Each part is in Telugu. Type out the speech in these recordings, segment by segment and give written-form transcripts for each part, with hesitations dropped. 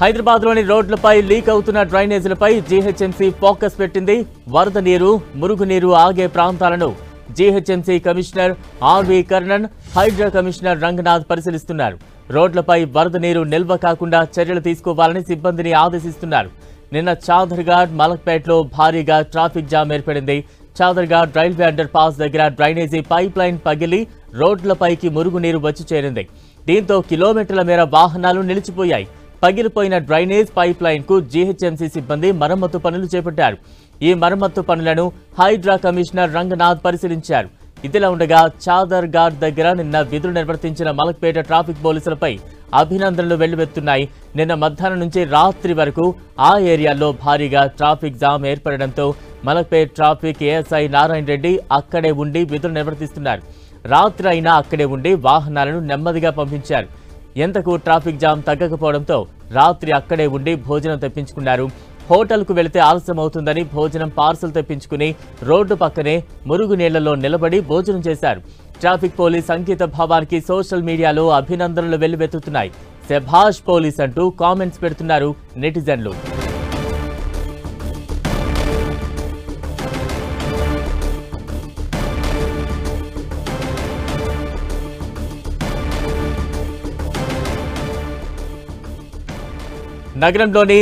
హైదరాబాద్లోని రోడ్లపై లీక్ అవుతున్న డ్రైనేజీలపై జీహెచ్ఎంసీ ఫోకస్ పెట్టింది. వరద నీరు, మురుగునీరు ఆగే ప్రాంతాలను GHMC commissioner R V Karnan, Hydraa commissioner Ranganath పరిశీలిస్తున్నారు. రోడ్లపై వరద నీరు నిల్వ కాకుండా చర్యలు తీసుకోవాలని సిబ్బందిని ఆదేశిస్తున్నారు. నిన్న చాదర్ఘాట్, మలక్పేట్లో భారీగా ట్రాఫిక్ జామ్ ఏర్పడింది. చాదర్ఘాట్ రైల్వే అండర్ పాస్ దగ్గర డ్రైనేజీ పైప్ లైన్ పగిలి రోడ్లపైకి మురుగునీరు వచ్చి చేరింది. దీంతో కిలోమీటర్ల మేర వాహనాలు నిలిచిపోయాయి. పగిలిపోయిన డ్రైనేజ్ పైప్ లైన్ కు జీహెచ్ఎంసీ సిబ్బంది మరమ్మతు పనులు చేపట్టారు. ఈ మరమ్మతు పనులను హైడ్రా కమిషనర్ రంగనాథ్ పరిశీలించారు. ఇదిలా ఉండగా చాదర్ఘాట్ దగ్గర నిన్న విధులు నిర్వర్తించిన మలక్పేట ట్రాఫిక్ పోలీసులపై అభినందనలు వెల్లువెత్తున్నాయి. నిన్న మధ్యాహ్నం నుంచి రాత్రి వరకు ఆ ఏరియాలో భారీగా ట్రాఫిక్ జామ్ ఏర్పడడంతో మలక్పేట ట్రాఫిక్ ఏఎస్ఐ నారాయణ రెడ్డి అక్కడే ఉండి విధులు నిర్వర్తిస్తున్నారు. రాత్రి అయినా అక్కడే ఉండి వాహనాలను నెమ్మదిగా పంపించారు. ఎంతకు ట్రాఫిక్ జామ్ తగ్గకపోవడంతో రాత్రి అక్కడే ఉండి భోజనం తెప్పించుకున్నారు. హోటల్కు వెళితే ఆలస్యం అవుతుందని భోజనం పార్సల్ తెప్పించుకుని రోడ్డు పక్కనే మురుగునీళ్లలో నిలబడి భోజనం చేశారు. ట్రాఫిక్ పోలీస్ అంకిత భావానికి సోషల్ మీడియాలో అభినందనలు వెల్లువెత్తుతున్నాయి. శభాష్ పోలీస్ అంటూ కామెంట్స్ పెడుతున్నారు నెటిజన్లు. నగరంలోని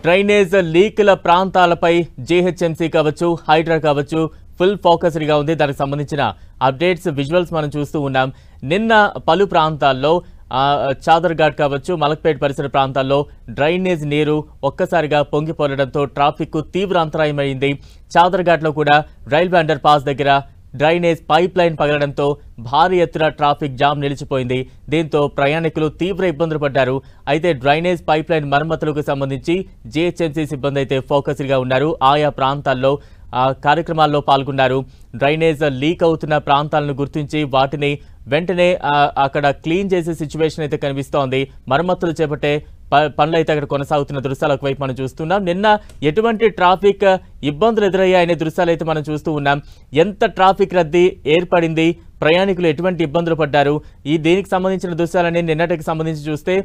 డ్రైనేజ్ లీకుల ప్రాంతాలపై జీహెచ్ఎంసీ కావచ్చు, హైడ్రా కావచ్చు ఫుల్ ఫోకస్డ్గా ఉంది. దానికి సంబంధించిన అప్డేట్స్, విజువల్స్ మనం చూస్తూ ఉన్నాం. నిన్న పలు ప్రాంతాల్లో చాదర్ఘాట్ కావచ్చు, మలక్పేట పరిసర ప్రాంతాల్లో డ్రైనేజ్ నీరు ఒక్కసారిగా పొంగిపోరడంతో ట్రాఫిక్ తీవ్ర అంతరాయమైంది. చాదర్ఘాట్లో కూడా రైల్వే అండర్ పాస్ దగ్గర డ్రైనేజ్ పైప్ లైన్ పగలడంతో భారీ ఎత్తున ట్రాఫిక్ జామ్ నిలిచిపోయింది. దీంతో ప్రయాణికులు తీవ్ర ఇబ్బందులు పడ్డారు. అయితే డ్రైనేజ్ పైప్ లైన్ మరమ్మతులకు సంబంధించి జీహెచ్ఎంసీ సిబ్బంది అయితే ఫోకస్డ్గా ఉన్నారు. ఆయా ప్రాంతాల్లో కార్యక్రమాల్లో పాల్గొన్నారు. డ్రైనేజ్ లీక్ అవుతున్న ప్రాంతాలను గుర్తించి వాటిని వెంటనే అక్కడ క్లీన్ చేసే సిచ్యువేషన్ అయితే కనిపిస్తోంది. మరమ్మతులు చేపట్టే పనులు అయితే అక్కడ కొనసాగుతున్న దృశ్యాలు ఒకవైపు మనం చూస్తున్నాం. నిన్న ఎటువంటి ట్రాఫిక్ ఇబ్బందులు ఎదురయ్యాయనే దృశ్యాలు అయితే మనం చూస్తూ ఉన్నాం. ఎంత ట్రాఫిక్ రద్దీ ఏర్పడింది, ప్రయాణికులు ఎటువంటి ఇబ్బందులు పడ్డారు, దీనికి సంబంధించిన దృశ్యాలని నిన్నటికి సంబంధించి చూస్తే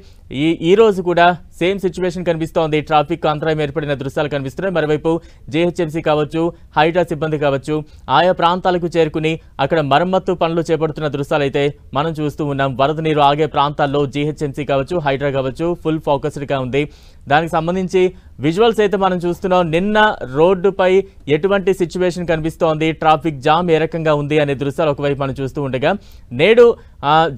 ఈ రోజు కూడా సేమ్ సిచ్యువేషన్ కనిపిస్తోంది. ట్రాఫిక్ అంతరాయం ఏర్పడిన దృశ్యాలు కనిపిస్తున్నాయి. మరోవైపు జీహెచ్ఎంసీ కావచ్చు, హైడ్రా సిబ్బంది కావచ్చు ఆయా ప్రాంతాలకు చేరుకుని అక్కడ మరమ్మత్తు పనులు చేపడుతున్న దృశ్యాలు అయితే మనం చూస్తూ ఉన్నాం. వరద నీరు ఆగే ప్రాంతాల్లో జీహెచ్ఎంసీ కావచ్చు, హైడ్రా కావచ్చు ఫుల్ ఫోకస్డ్గా ఉంది. దానికి సంబంధించి విజువల్స్ అయితే మనం చూస్తున్నాం. నిన్న రోడ్డుపై ఎటువంటి సిచ్యువేషన్ కనిపిస్తోంది, ట్రాఫిక్ జామ్ ఏ రకంగా ఉంది అనే దృశ్యాలు ఒకవైపు మనం చూస్తూ ఉండగా, నేడు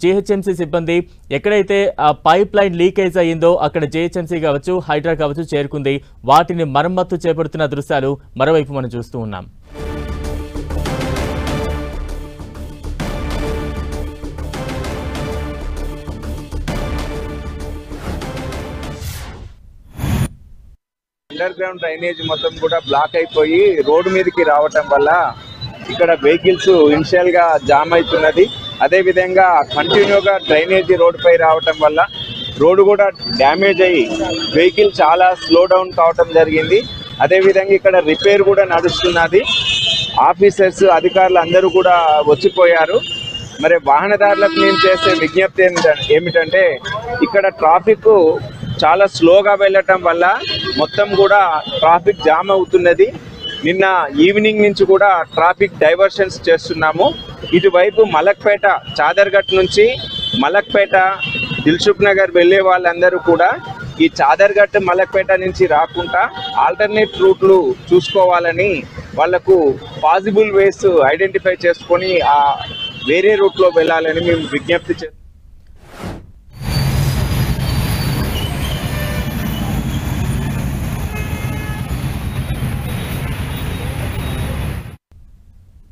జీహెచ్ఎంసీ సిబ్బంది ఎక్కడైతే పైప్ లైన్ లీకేజ్ అయ్యిందో అక్కడ జీహెచ్ఎంసీ కావచ్చు, హైడ్రా కావచ్చు చేరుకుంది. వాటిని మరమ్మత్తు చేపడుతున్న దృశ్యాలు మరోవైపు మనం చూస్తూ ఉన్నాం. అండర్ గ్రౌండ్ డ్రైనేజ్ మొత్తం కూడా బ్లాక్ అయిపోయి రోడ్డు మీదకి రావటం వల్ల ఇక్కడ వెహికల్స్ ఇనిషియల్ గా జామ్ అవుతున్నది. అదే విధంగా కంటిన్యూగా డ్రైనేజీ రోడ్డు పై రావటం వల్ల రోడ్డు కూడా డ్యామేజ్ అయ్యి వెహికల్ చాలా స్లో డౌన్ కావటం జరిగింది. అదే విధంగా ఇక్కడ రిపేర్ కూడా నడుస్తున్నది. ఆఫీసర్స్, అధికారులు అందరూ కూడా వచ్చిపోయారు. మరి వాహనదారులకు మేము చేసే విజ్ఞప్తి ఏమిటంటే ఇక్కడ ట్రాఫిక్ చాలా స్లోగా వెళ్ళటం వల్ల మొత్తం కూడా ట్రాఫిక్ జామ్ అవుతున్నది. నిన్న ఈవినింగ్ నుంచి కూడా ట్రాఫిక్ డైవర్షన్స్ చేస్తున్నాము. ఇటువైపు మలక్పేట, చాదర్ఘాట్ నుంచి మలక్పేట, దిల్సుఖ్ నగర్ వెళ్ళే వాళ్ళందరూ కూడా ఈ చాదర్ఘాట్, మలక్పేట నుంచి రాకుండా ఆల్టర్నేట్ రూట్లు చూసుకోవాలని, వాళ్లకు పాసిబుల్ వేస్ ఐడెంటిఫై చేసుకొని ఆ వేరే రూట్లో వెళ్ళాలని మేము విజ్ఞప్తి చేస్తున్నాం.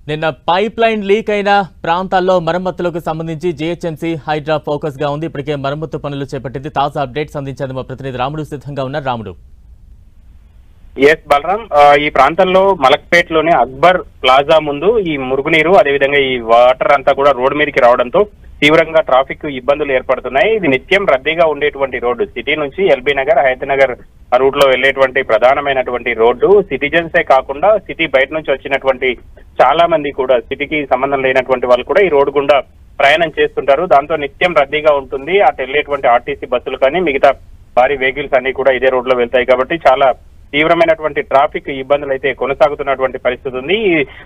నిన్న పైప్ లైన్ లీక్ అయిన ప్రాంతాల్లో మరమ్మతులకు సంబంధించి జీహెచ్ఎంసీ, హైడ్రా ఫోకస్ గా ఉంది. ఇప్పటికే మరమ్మతు పనులు చేపట్టింది. తాజా అప్డేట్స్ అందించేందుకు మా ప్రతినిధి రాముడు సిద్ధంగా ఉన్నారు. రాముడు. బలరాం, ఈ ప్రాంతంలో మలక్పేటలోని అక్బర్ ప్లాజా ముందు ఈ మురుగునీరు, అదేవిధంగా ఈ వాటర్ అంతా కూడా రోడ్డు మీదకి రావడంతో తీవ్రంగా ట్రాఫిక్ ఇబ్బందులు ఏర్పడుతున్నాయి. ఇది నిత్యం రద్దీగా ఉండేటువంటి రోడ్డు. సిటీ నుంచి ఎల్బీ నగర్, హయత్ నగర్ రూట్ లో వెళ్లేటువంటి ప్రధానమైనటువంటి రోడ్డు. సిటిజన్సే కాకుండా సిటీ బయట నుంచి వచ్చినటువంటి చాలా మంది కూడా, సిటీకి సంబంధం లేనటువంటి వాళ్ళు కూడా ఈ రోడ్డు గుండా ప్రయాణం చేస్తుంటారు. దాంతో నిత్యం రద్దీగా ఉంటుంది. అటు వెళ్లేటువంటి ఆర్టీసీ బస్సులు కానీ మిగతా భారీ వెహికల్స్ అన్ని కూడా ఇదే రోడ్ లో వెళ్తాయి కాబట్టి చాలా తీవ్రమైనటువంటి ట్రాఫిక్ ఇబ్బందులు అయితే కొనసాగుతున్నటువంటి పరిస్థితి ఉంది.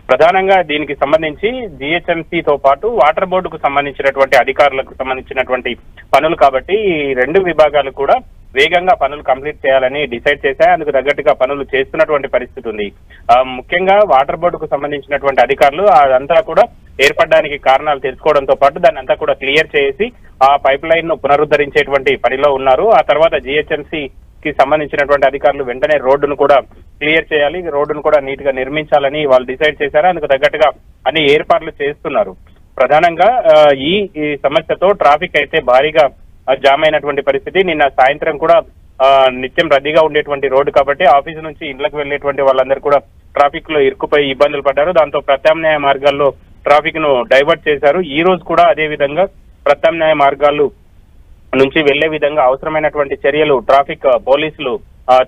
ప్రధానంగా దీనికి సంబంధించి జిహెచ్ఎంసీతో పాటు వాటర్ బోర్డుకు సంబంధించినటువంటి అధికారులకు సంబంధించినటువంటి పనులు కాబట్టి ఈ రెండు విభాగాలు కూడా వేగంగా పనులు కంప్లీట్ చేయాలని డిసైడ్ చేశాయి. అందుకు తగ్గట్టుగా పనులు చేస్తున్నటువంటి పరిస్థితి ఉంది. ముఖ్యంగా వాటర్ బోర్డుకు సంబంధించినటువంటి అధికారులు అదంతా కూడా ఏర్పడడానికి కారణాలు తెలుసుకోవడంతో పాటు దాన్ని అంతా కూడా క్లియర్ చేసి ఆ పైప్ లైన్ ను పునరుద్ధరించేటువంటి పనిలో ఉన్నారు. ఆ తర్వాత జిహెచ్ఎంసీ కి సంబంధించినటువంటి అధికారులు వెంటనే రోడ్డును కూడా క్లియర్ చేయాలి, రోడ్డును కూడా నీట్ గా నిర్మించాలని వాళ్ళు డిసైడ్ చేశారు. అందుకు తగ్గట్టుగా అన్ని ఏర్పాట్లు చేస్తున్నారు. ప్రధానంగా ఈ సమస్యతో ట్రాఫిక్ అయితే భారీగా జామ్ అయినటువంటి పరిస్థితి. నిన్న సాయంత్రం కూడా నిత్యం రద్దీగా ఉండేటువంటి రోడ్డు కాబట్టి ఆఫీసు నుంచి ఇళ్లకు వెళ్లేటువంటి వాళ్ళందరూ కూడా ట్రాఫిక్ లో ఇరుక్కుపోయి ఇబ్బందులు పడ్డారు. దాంతో ప్రత్యామ్నాయ మార్గాల్లో ట్రాఫిక్ ను డైవర్ట్ చేశారు. ఈ రోజు కూడా అదే విధంగా ప్రత్యామ్నాయ మార్గాలు నుంచి వెళ్లే విధంగా అవసరమైనటువంటి చర్యలు ట్రాఫిక్ పోలీసులు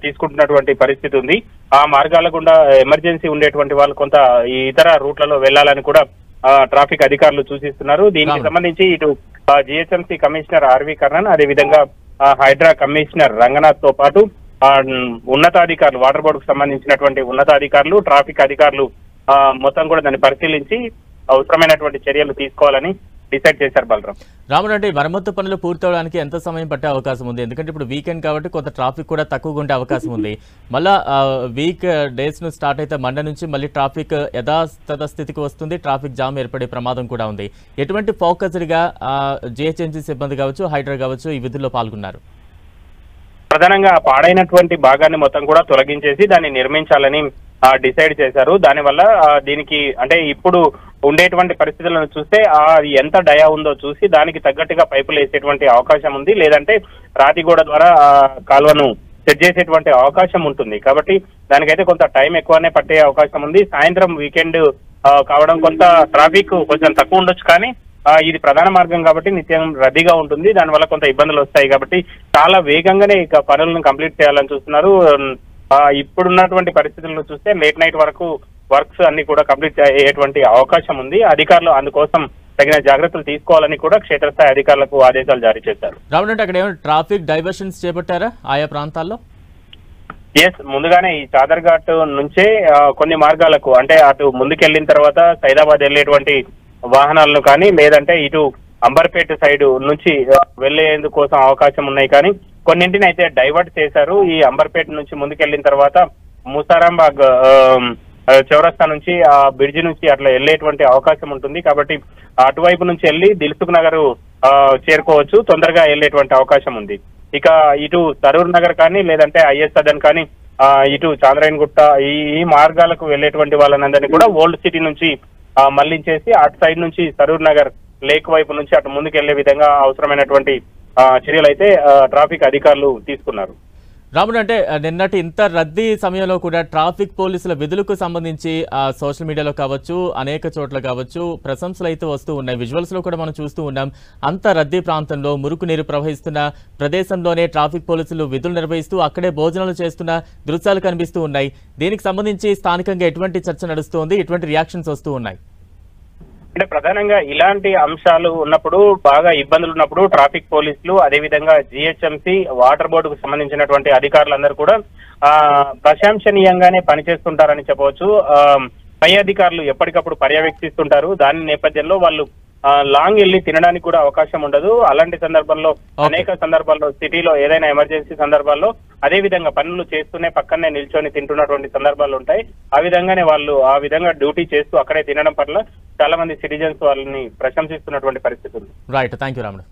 తీసుకుంటున్నటువంటి పరిస్థితి ఉంది. ఆ మార్గాల గుండా ఎమర్జెన్సీ ఉండేటువంటి వాళ్ళు కొంత ఇతర రూట్లలో వెళ్లాలని కూడా ట్రాఫిక్ అధికారులు సూచిస్తున్నారు. దీనికి సంబంధించి ఇటు జిహెచ్ఎంసీ కమిషనర్ ఆర్వి కర్ణన్, అదేవిధంగా హైడ్రా కమిషనర్ రంగనాథ్ తో పాటు ఉన్నతాధికారులు, వాటర్ బోర్డుకు సంబంధించినటువంటి ఉన్నతాధికారులు, ట్రాఫిక్ అధికారులు మొత్తం కూడా దాన్ని పరిశీలించి అవసరమైనటువంటి చర్యలు తీసుకోవాలని డిసైడ్ చేశారు. బలరాం, రాముడు, అంటే మరమ్మత్తు పనులు పూర్తవడానికి ఎంత సమయం పట్టే అవకాశం ఉంది? ఎందుకంటే ఇప్పుడు వీకెండ్ కాబట్టి కొంత ట్రాఫిక్ కూడా తక్కువగా ఉండే అవకాశం ఉంది. మళ్ళా వీక్ డేస్ ను స్టార్ట్ అయితే మండే నుంచి మళ్ళీ ట్రాఫిక్ యథాతథ స్థితికి వస్తుంది, ట్రాఫిక్ జామ్ ఏర్పడే ప్రమాదం కూడా ఉంది. ఎటువంటి ఫోకస్డ్గా జిహెచ్ఎంసీ సిబ్బంది కావచ్చు, హైడ్రా కావచ్చు ఈ విధుల్లో పాల్గొన్నారు? ప్రధానంగా పాడైనటువంటి భాగాన్ని మొత్తం కూడా తొలగించేసి దాన్ని నిర్మించాలని డిసైడ్ చేశారు. దానివల్ల దీనికి అంటే ఇప్పుడు ఉండేటువంటి పరిస్థితులను చూస్తే ఎంత డయా ఉందో చూసి దానికి తగ్గట్టుగా పైపులు వేసేటువంటి అవకాశం ఉంది, లేదంటే రాతి గోడ ద్వారా కాలువను సెట్ చేసేటువంటి అవకాశం ఉంటుంది. కాబట్టి దానికైతే కొంత టైం ఎక్కువనే పట్టే అవకాశం ఉంది. సాయంత్రం వీకెండ్ కావడం కొంత ట్రాఫిక్ కొంచెం తక్కువ ఉండొచ్చు, కానీ ఇది ప్రధాన మార్గం కాబట్టి నిత్యం రద్దీగా ఉంటుంది. దానివల్ల కొంత ఇబ్బందులు వస్తాయి కాబట్టి చాలా వేగంగానే ఇక పనులను కంప్లీట్ చేయాలని చూస్తున్నారు. ఇప్పుడున్నటువంటి పరిస్థితులను చూస్తే లేట్ నైట్ వరకు వర్క్స్ అన్ని కూడా కంప్లీట్ అయ్యేటువంటి అవకాశం ఉంది. అధికారులు అందుకోసం తగిన జాగ్రత్తలు తీసుకోవాలని కూడా క్షేత్రస్థాయి అధికారులకు ఆదేశాలు జారీ చేశారు. రావడంటే అక్కడ ఏమైనా ట్రాఫిక్ డైవర్షన్స్ చేపట్టారా ఆయా ప్రాంతాల్లో? ఎస్, ముందుగానే ఈ చాదర్ ఘాట్ నుంచే కొన్ని మార్గాలకు అంటే అటు ముందుకెళ్లిన తర్వాత సైదాబాద్ వెళ్లేటువంటి వాహనాలను కానీ, లేదంటే ఇటు అంబర్పేట సైడ్ నుంచి వెళ్లేందుకోసం అవకాశం ఉన్నాయి, కానీ కొన్నింటిని అయితే డైవర్ట్ చేశారు. ఈ అంబర్పేట నుంచి ముందుకెళ్లిన తర్వాత ముసారాంబాగ్ చౌరస్తా నుంచి ఆ బ్రిడ్జి నుంచి అట్లా వెళ్లేటువంటి అవకాశం ఉంటుంది. కాబట్టి అటువైపు నుంచి వెళ్లి దిల్సుఖ్ నగర్ చేరుకోవచ్చు, తొందరగా వెళ్లేటువంటి అవకాశం ఉంది. ఇక ఇటు సరూర్ నగర్ కానీ, లేదంటే ఐఎస్ సదన్ కానీ, ఇటు చాంద్రాయన్ గుట్ట ఈ మార్గాలకు వెళ్లేటువంటి వాళ్ళనందరినీ కూడా ఓల్డ్ సిటీ నుంచి మళ్లించేసి అటు సైడ్ నుంచి సరూర్ నగర్ లేక్ వైపు నుంచి అటు ముందుకు వెళ్లే విధంగా అవసరమైనటువంటి చర్యలు అయితే ట్రాఫిక్ అధికారులు తీసుకున్నారు. రాముడు, అంటే నిన్నటి ఇంత రద్దీ సమయంలో కూడా ట్రాఫిక్ పోలీసుల విధులకు సంబంధించి సోషల్ మీడియాలో కావచ్చు, అనేక చోట్ల కావచ్చు ప్రశంసలు అయితే వస్తూ ఉన్నాయి. విజువల్స్ లో కూడా మనం చూస్తూ ఉన్నాం. అంత రద్దీ ప్రాంతంలో మురుకు నీరు ప్రవహిస్తున్న ప్రదేశంలోనే ట్రాఫిక్ పోలీసులు విధులు నిర్వహిస్తూ అక్కడే భోజనాలు చేస్తున్న దృశ్యాలు కనిపిస్తూ ఉన్నాయి. దీనికి సంబంధించి స్థానికంగా ఎటువంటి చర్చ నడుస్తోంది, ఎటువంటి రియాక్షన్స్ వస్తూ ఉన్నాయి? అంటే ప్రధానంగా ఇలాంటి అంశాలు ఉన్నప్పుడు, బాగా ఇబ్బందులు ఉన్నప్పుడు ట్రాఫిక్ పోలీసులు, అదేవిధంగా జిహెచ్ఎంసీ, వాటర్ బోర్డుకు సంబంధించినటువంటి అధికారులందరూ కూడా ప్రశంసనీయంగానే పనిచేస్తుంటారని చెప్పవచ్చు. పై అధికారులు ఎప్పటికప్పుడు పర్యవేక్షిస్తుంటారు. దాని నేపథ్యంలో వాళ్ళు లాంగ్ వెళ్ళి తినడానికి కూడా అవకాశం ఉండదు. అలాంటి సందర్భంలో అనేక సందర్భాల్లో సిటీలో ఏదైనా ఎమర్జెన్సీ సందర్భాల్లో అదే విధంగా పనులు చేస్తూనే పక్కనే నిల్చొని తింటున్నటువంటి సందర్భాలు ఉంటాయి. ఆ విధంగానే వాళ్ళు ఆ విధంగా డ్యూటీ చేస్తూ అక్కడే తినడం పట్ల చాలా మంది సిటిజన్స్ వాళ్ళని ప్రశంసిస్తున్నటువంటి పరిస్థితి ఉంది. రైట్, థ్యాంక్ యూ రాముడు.